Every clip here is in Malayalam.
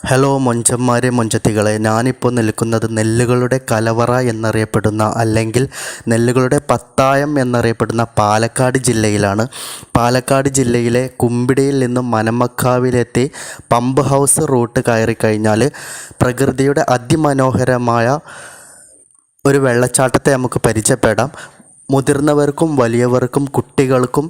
ഹലോ മൊഞ്ചന്മാരെ മൊഞ്ചത്തികളെ, ഞാനിപ്പോൾ നിൽക്കുന്നത് നെല്ലുകളുടെ കലവറ എന്നറിയപ്പെടുന്ന അല്ലെങ്കിൽ നെല്ലുകളുടെ പത്തായം എന്നറിയപ്പെടുന്ന പാലക്കാട് ജില്ലയിലാണ്. പാലക്കാട് ജില്ലയിലെ കുമ്പിടിയിൽ നിന്നും മനമക്കാവിലെത്തി പമ്പ് ഹൗസ് റൂട്ട് കയറി കഴിഞ്ഞാൽ പ്രകൃതിയുടെ അതിമനോഹരമായ ഒരു വെള്ളച്ചാട്ടത്തെ നമുക്ക് പരിചയപ്പെടാം. മുതിർന്നവർക്കും വലിയവർക്കും കുട്ടികൾക്കും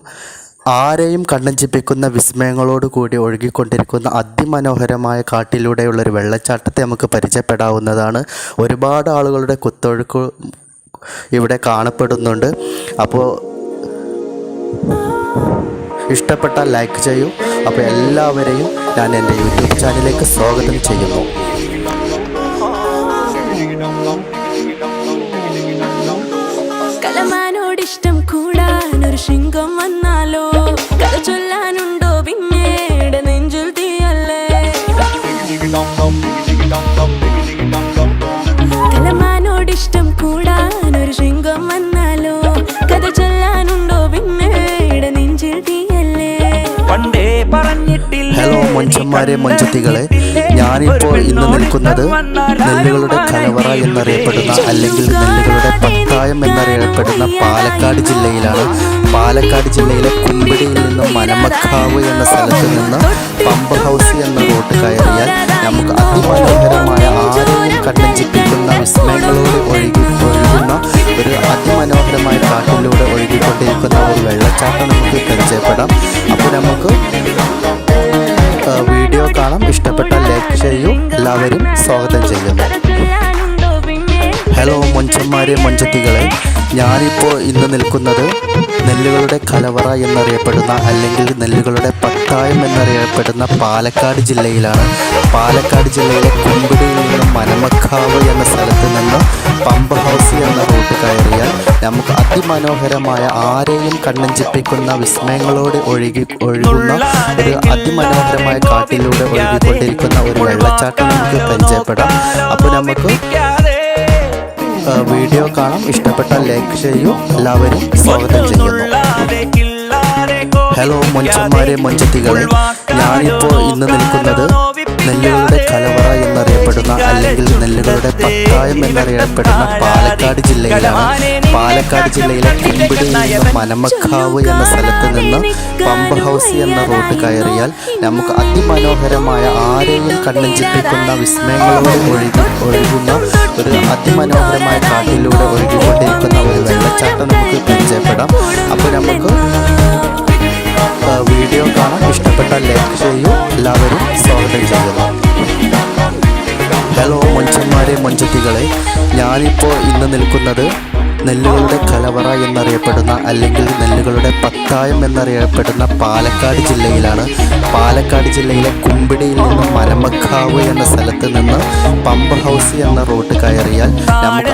ആരെയും കണ്ണഞ്ചിപ്പിക്കുന്ന വിസ്മയങ്ങളോട് കൂടി ഒഴുകിക്കൊണ്ടിരിക്കുന്ന അതിമനോഹരമായ കാട്ടിലൂടെയുള്ളൊരു വെള്ളച്ചാട്ടത്തെ നമുക്ക് പരിചയപ്പെടാവുന്നതാണ്. ഒരുപാട് ആളുകളുടെ കുത്തൊഴുക്ക് ഇവിടെ കാണപ്പെടുന്നുണ്ട്. അപ്പോൾ ഇഷ്ടപ്പെട്ടാൽ ലൈക്ക് ചെയ്യൂ. അപ്പോൾ എല്ലാവരെയും ഞാൻ എൻ്റെ യൂട്യൂബ് ചാനലിലേക്ക് സ്വാഗതം ചെയ്യുന്നു. കലമാനോടിഷ്ടം കൂടാനൊരു ശൃംഗം വന്നാലോ, കഥ ചൊല്ലാനുണ്ടോ പിന്നീട് നെഞ്ചിൽ തീയല്ലേ. കലമാനോടിഷ്ടം കൂടാനൊരു ശൃംഗം വന്നാലോ, കഥ ചൊല്ലാനുണ്ടോ പിന്നീട് നെഞ്ചിൽ തീയല്ലേ. ഹലോ മൊഞ്ചന്മാരെ മൊഞ്ചത്തികളെ, ഞാനിപ്പോൾ ഇന്ന് നിൽക്കുന്നത് നെല്ലുകളുടെ കലവറ എന്നറിയപ്പെടുന്ന അല്ലെങ്കിൽ നെല്ലുകളുടെ പത്തായം എന്നറിയപ്പെടുന്ന പാലക്കാട് ജില്ലയിലാണ്. പാലക്കാട് ജില്ലയിലെ കുമ്പിടിയിൽ നിന്നും മനമക്കാവ് എന്ന സ്ഥലത്ത് നിന്ന് പമ്പ് ഹൗസ് എന്ന റൂട്ട് കയറിയാൽ നമുക്ക് അതിമനോഹരമായ ആരെയും കണ്ണഞ്ചിപ്പിക്കുന്ന വിസ്മയങ്ങളോട് ഒഴുകുന്ന ഒരു അതിമനോഹരമായ കാട്ടിലൂടെ ഒഴുകിക്കൊണ്ടിരിക്കുന്ന ഒരു വെള്ളച്ചാട്ടം നമുക്ക് പരിചയപ്പെടാം. അപ്പോൾ നമുക്ക് വീഡിയോ കാണാം. ഇഷ്ടപ്പെട്ടാൽ ലൈക്ക് ചെയ്യൂ. എല്ലാവരും സ്വാഗതം ചെയ്യുന്നു. ഹലോ മൊഞ്ചന്മാരെ മൊഞ്ചത്തികളെ, ഞാനിപ്പോൾ ഇന്ന് നിൽക്കുന്നത് നെല്ലുകളുടെ കലവറ എന്നറിയപ്പെടുന്ന അല്ലെങ്കിൽ നെല്ലുകളുടെ പത്തായം എന്നറിയപ്പെടുന്ന പാലക്കാട് ജില്ലയിലാണ്. പാലക്കാട് ജില്ലയിലെ കുമ്പിടിയിൽ നിന്നും മനമക്കാവ് എന്ന സ്ഥലത്ത് നിന്ന് പമ്പ് ഹൗസ് എന്ന റൂട്ട് കയറിയാൽ നമുക്ക് അതിമനോഹരമായ ആരെയും കണ്ണഞ്ചിപ്പിക്കുന്ന വിസ്മയങ്ങളോട് ഒഴുകുന്ന ഒരു അതിമനോഹരമായ കാട്ടിലൂടെ ഒഴുകിക്കൊണ്ടിരിക്കുന്ന ഒരു വെള്ളച്ചാട്ടം നമുക്ക് പരിചയപ്പെടാം. അപ്പോൾ നമുക്ക് വീഡിയോ കാണാം. ഇഷ്ടപ്പെട്ടാൽ ലൈക്ക് ചെയ്യൂ. എല്ലാവരും സ്വാഗതം ചെയ്യുന്നു. ഹലോ മൊഞ്ചന്മാരെ മൊഞ്ചത്തികളെ, ഞാനിപ്പോൾ ഇന്ന് നിൽക്കുന്നത് നെല്ലുകളുടെ കലവറ എന്നറിയപ്പെടുന്ന അല്ലെങ്കിൽ നെല്ലുകളുടെ പത്തായം എന്നറിയപ്പെടുന്ന പാലക്കാട് ജില്ലയിലാണ്. പാലക്കാട് ജില്ലയിലെ കുമ്പിടിയിൽ നിന്നും മനമക്കാവ് എന്ന സ്ഥലത്ത് നിന്ന് പമ്പ് ഹൗസ് എന്ന റൂട്ട് കയറിയാൽ നമുക്ക് അതിമനോഹരമായ ആരെയും കണ്ണഞ്ചിപ്പിക്കുന്ന വിസ്മയങ്ങളോട് ഒഴുകുന്ന ഒരു അതിമനോഹരമായ കാട്ടിലൂടെ ഒഴുകിക്കൊണ്ടിരിക്കുന്ന ഒരു വെള്ളച്ചാട്ടം നമുക്ക് പരിചയപ്പെടാം. അപ്പോൾ നമുക്ക് വീഡിയോ കാണാം. ഇഷ്ടപ്പെട്ടാൽ ലൈക്ക് ചെയ്യൂ. എല്ലാവരും സ്വാഗതം ചെയ്യുന്നു. ഹലോ മൊഞ്ചന്മാരെ മൊഞ്ചത്തികളെ, ഞാനിപ്പോൾ ഇന്ന് നിൽക്കുന്നത് നെല്ലുകളുടെ കലവറ എന്നറിയപ്പെടുന്ന അല്ലെങ്കിൽ നെല്ലുകളുടെ പത്തായം എന്നറിയപ്പെടുന്ന പാലക്കാട് ജില്ലയിലാണ്. പാലക്കാട് ജില്ലയിലെ കുമ്പിടിയിൽ നിന്നും മനമക്കാവ് എന്ന സ്ഥലത്ത് നിന്ന് പമ്പ് ഹൗസ് എന്ന റൂട്ട് കയറിയാൽ നമുക്ക്